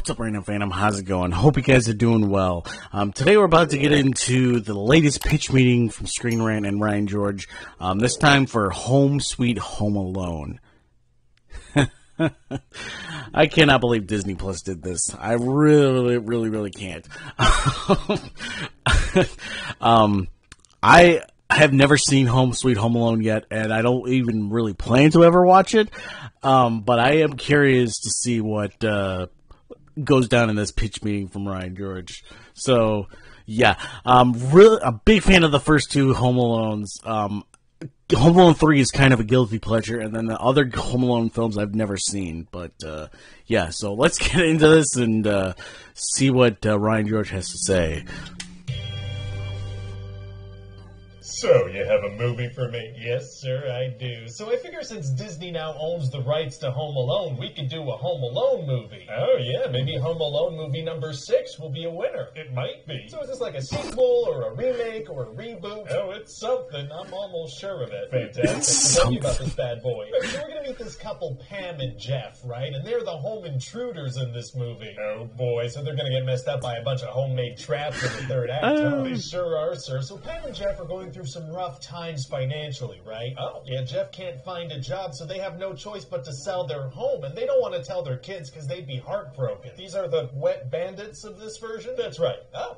What's up, Random Phantom? How's it going? Hope you guys are doing well. Today we're about to get into the latest pitch meeting from Screen Rant and Ryan George. This time for Home Sweet Home Alone. I cannot believe Disney Plus did this. I really can't. I have never seen Home Sweet Home Alone yet, and I don't even really plan to ever watch it. But I am curious to see what goes down in this pitch meeting from Ryan George. So, yeah, really a big fan of the first two Home Alones. Home Alone 3 is kind of a guilty pleasure, and then the other Home Alone films I've never seen. But, yeah, so let's get into this and see what Ryan George has to say. So, you have a movie for me? Yes, sir, I do. So I figure since Disney now owns the rights to Home Alone, we could do a Home Alone movie. Oh, yeah, maybe Home Alone movie number 6 will be a winner. It might be. So is this like a sequel, or a remake, or a reboot? Oh, it's something. I'm almost sure of it. Fantastic. Tell me about this bad boy. So we're gonna meet this couple, Pam and Jeff, right? And they're the home intruders in this movie. Oh, boy, so they're gonna get messed up by a bunch of homemade traps in the third act, huh? They sure are, sir. So Pam and Jeff are going through some rough times financially, right? Oh, yeah, Jeff can't find a job, so they have no choice but to sell their home, and they don't want to tell their kids because they'd be heartbroken. These are the wet bandits of this version? That's right. Oh.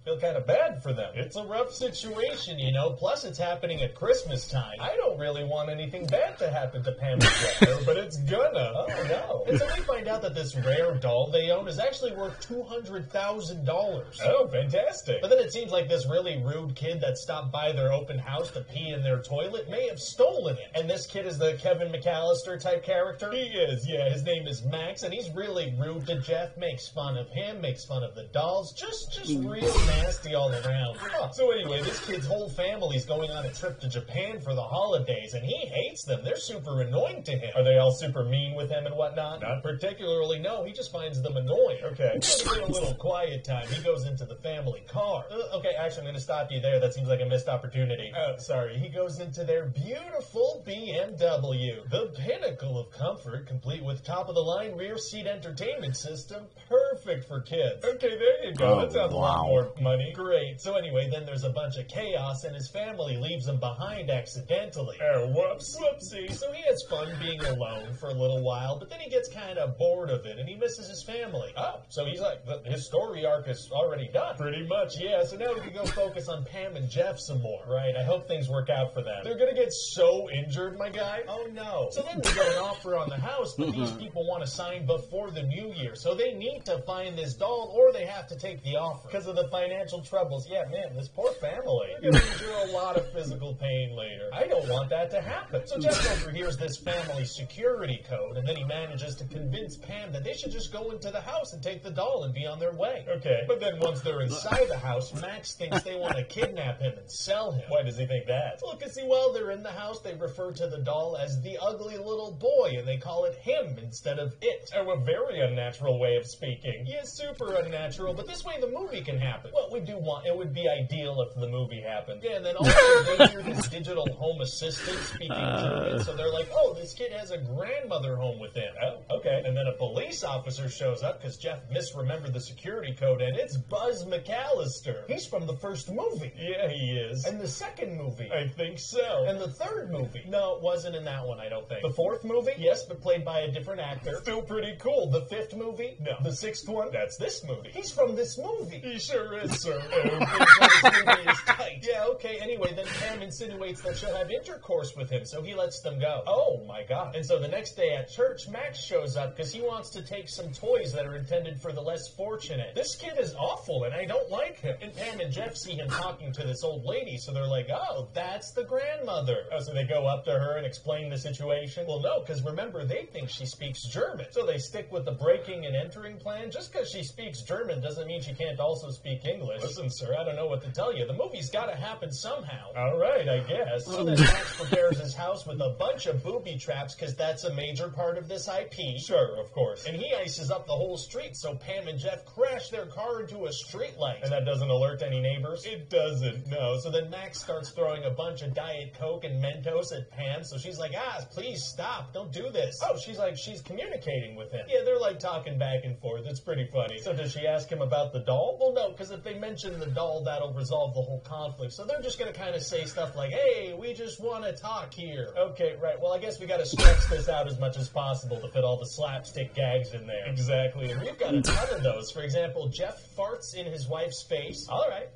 Feel kind of bad for them. It's a rough situation, you know, plus it's happening at Christmas time. I don't really want anything bad to happen to Pam and Jeff, but it's gonna. Oh, no. And so we find out that this rare doll they own is actually worth $200,000. Oh, fantastic. But then it seems like this really rude kid that stopped by their open house to pee in their toilet may have stolen it. And this kid is the Kevin McAllister type character? He is, yeah. His name is Max, and he's really rude to Jeff, makes fun of him, makes fun of the dolls, just real nasty all around. So anyway, this kid's whole family's going on a trip to Japan for the holidays, and he hates them. They're super annoying to him. Are they all super mean with him and whatnot? Not particularly, no. He just finds them annoying. Okay. So to get a little quiet time, he goes into the family car. Okay, actually, I'm going to stop you there. That seems like a missed opportunity. Sorry. He goes into their beautiful BMW. The pinnacle of comfort, complete with top-of-the-line rear seat entertainment system. Perfect for kids. Okay, there you go. That sounds a lot more money. Great. So anyway, then there's a bunch of chaos, and his family leaves him behind accidentally. Oh, whoops. Whoopsie. So he has fun being alone for a little while, but then he gets kind of bored of it, and he misses his family. Oh, so he's like, his story arc is already done. Pretty much, yeah. So now we can go focus on Pam and Jeff some more, right? I hope things work out for them. They're gonna get so injured, my guy. Oh, no. So then we get an offer on the house, but these people want to sign before the new year, so they need to find this doll, or they have to take the offer because of the financial troubles. Yeah, man, this poor family. They're going to endure a lot of physical pain later. I don't want that to happen. So Jeff overhears this family security code, and then he manages to convince Pam that they should just go into the house and take the doll and be on their way. Okay. But then once they're inside the house, Max thinks they want to kidnap him and sell him. Why does he think that? Well, because see, while they're in the house, they refer to the doll as the ugly little boy, and they call it him instead of it. Oh, a very unnatural way of speaking. Yes, super unnatural, but this way the movie can happen. Well, we do want, it would be ideal if the movie happened. Yeah, and then also they hear this digital home assistant speaking German, so they're like, oh, this kid has a grandmother home with him. Oh, okay. And then a police officer shows up because Jeff misremembered the security code, and it's Buzz McAllister. He's from the first movie. Yeah, he is. And the second movie. I think so. And the third movie. No, it wasn't in that one, I don't think. The fourth movie? Yes, but played by a different actor. Still pretty cool. The fifth movie? No. The sixth one? That's this movie. He's from this movie. He sure is, sir. This movie is tight. Yeah, okay. Anyway, then Pam insinuates that she'll have intercourse with him, so he lets them go. Oh, my God. And so the next day at church, Max shows up because he wants to take some toys that are intended for the less fortunate. This kid is awful, and I don't like him. And Pam and Jeff see him talking to this old lady, so they're like, oh, that's the grandmother. Oh, so they go up to her and explain the situation? Well, no, because remember, they think she speaks German. So they stick with the breaking and entering plan. Just because she speaks German doesn't mean she can't also speak English. Listen, sir, I don't know what to tell you. The movie's got to happen somehow. All right, I guess. So then Max prepares his house with a bunch of booby traps because that's a major part of this IP. Sure, of course. And he ices up the whole street so Pam and Jeff crash their car into a street light. And that doesn't alert any neighbors? It doesn't, no. So then Max starts throwing a bunch of Diet Coke and Mentos at Pam, so she's like, please stop, don't do this. Oh, she's communicating with him. Yeah, they're like talking back and forth. It's pretty funny. So does she ask him about the doll? Well, no, because if they mention the doll, that'll resolve the whole conflict. So they're just going to kind of say stuff like, hey, we just want to talk here. Okay, right. Well, I guess we got to stretch this out as much as possible to fit all the slapstick gags in there. Exactly. And we've got a ton of those. For example, Jeff farts in his wife's face. All right.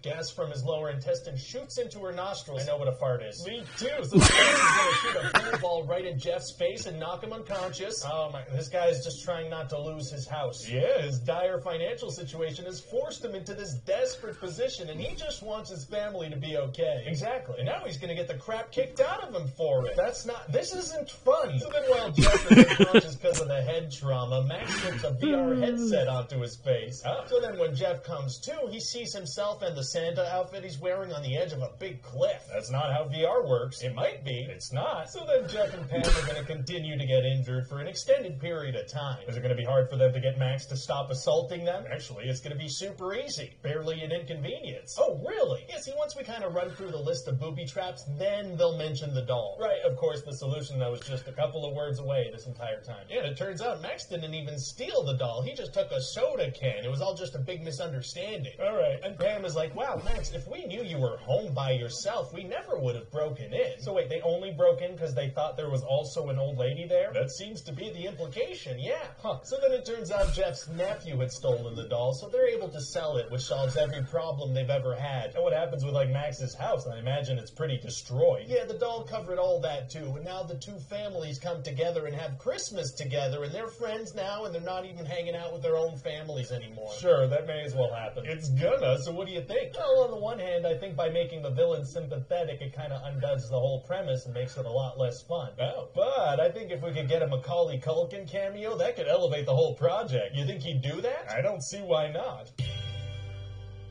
Gas from his lower intestine shoots into her nostrils. I know what a fart is. Me too. So the guy's going to shoot a pool ball right in Jeff's face and knock him unconscious. Oh my, this guy's just trying not to lose his house. Yeah, his dire financial situation has forced him into this desperate position, and he just wants his family to be okay. Exactly. And now he's going to get the crap kicked out of him for it. This isn't fun. So then while Jeff is unconscious because of the head trauma, Max puts a VR headset onto his face. So then when Jeff comes to, he sees himself and the Santa outfit he's wearing on the edge of a big cliff. That's not how VR works. It might be. It's not. So then Jeff and Pam are going to continue to get injured for an extended period of time. Is it going to be hard for them to get Max to stop assaulting them? Actually, it's going to be super easy. Barely an inconvenience. Oh, really? Yeah, see, once we kind of run through the list of booby traps, then they'll mention the doll. Right, of course, the solution that was just a couple of words away this entire time. Yeah, and it turns out Max didn't even steal the doll. He just took a soda can. It was all just a big misunderstanding. All right, and Pam is like, wow, Max, if we knew you were home by yourself, we never would have broken in. So wait, they only broke in because they thought there was also an old lady there? That seems to be the implication, yeah. Huh. So then it turns out Jeff's nephew had stolen the doll, so they're able to sell it, which solves every problem they've ever had. And what happens with, like, Max's house? I imagine it's pretty destroyed. Yeah, the doll covered all that, too. And now the two families come together and have Christmas together, and they're friends now, and they're not even hanging out with their own families anymore. Sure, that may as well happen. It's gonna, so what do you think? Well, on the one hand, I think by making the villain sympathetic, it kind of undoes the whole premise and makes it a lot less fun. Oh, but I think if we could get a Macaulay Culkin cameo, that could elevate the whole project. You think he'd do that? I don't see why not.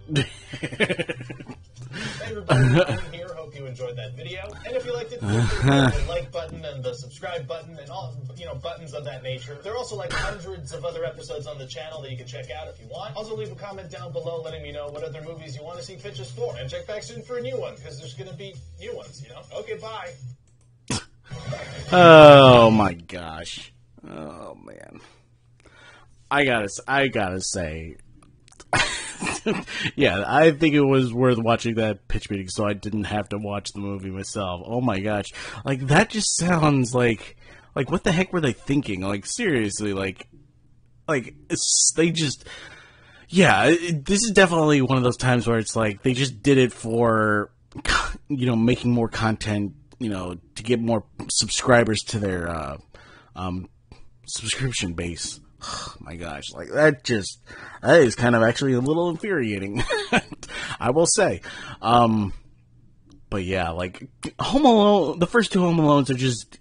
Hey everybody, I'm here. Hope you enjoyed that video. And if you liked it, hit the like button and the subscribe button and all, buttons of that nature. There are also like hundreds of other episodes on the channel that you can check out if you want. Also leave a comment down below letting me know what other movies you want to see pitches for. And check back soon for a new one, because there's going to be new ones, Okay, bye. Oh my gosh. Oh man. I gotta say, yeah, I think it was worth watching that pitch meeting so I didn't have to watch the movie myself. Oh my gosh. Like, that just sounds like what the heck were they thinking? Like, seriously, they just, yeah, this is definitely one of those times where it's like, they just did it for, making more content, to get more subscribers to their, subscription base. Oh my gosh, that is kind of actually a little infuriating, I will say. But yeah, Home Alone, the first two Home Alones are just,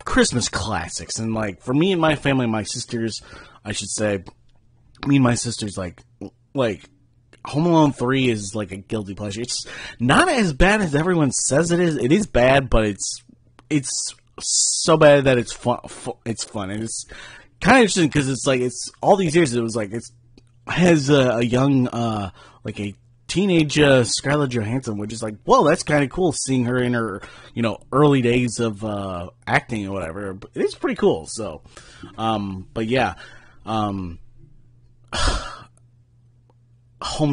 Christmas classics. And for me and my family, my sisters, I should say, me and my sisters, Home Alone 3 is a guilty pleasure. It's not as bad as everyone says it is. It is bad, but it's so bad that it's fun. It's fun. And it's kind of interesting because it's all these years. It was it has a young a teenage Scarlett Johansson, which is whoa, that's kind of cool seeing her in her early days of acting or whatever. But it is pretty cool. So, but yeah, Home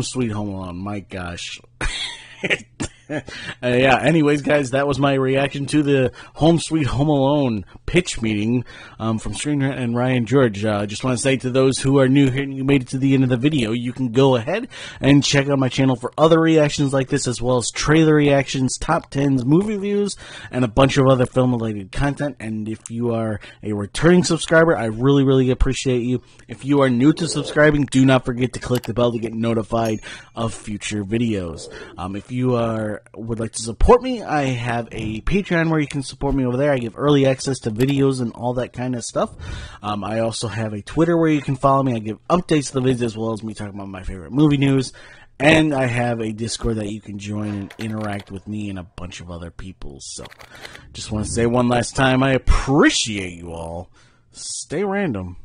Sweet Home Alone. My gosh. Yeah, anyways, guys, that was my reaction to the Home Sweet Home Alone pitch meeting from Screen Rant and Ryan George. Just want to say to those who are new here and you made it to the end of the video, you can go ahead and check out my channel for other reactions like this, as well as trailer reactions, top 10s, movie reviews, and a bunch of other film-related content. And if you are a returning subscriber, I really, really appreciate you. If you are new to subscribing, do not forget to click the bell to get notified of future videos. If you would like to support me, I have a Patreon where you can support me over there. I give early access to videos and all that kind of stuff. I also have a Twitter where you can follow me. I give updates to the videos as well as me talking about my favorite movie news. And I have a Discord that you can join and interact with me and a bunch of other people. So, just want to say one last time, I appreciate you all. Stay random.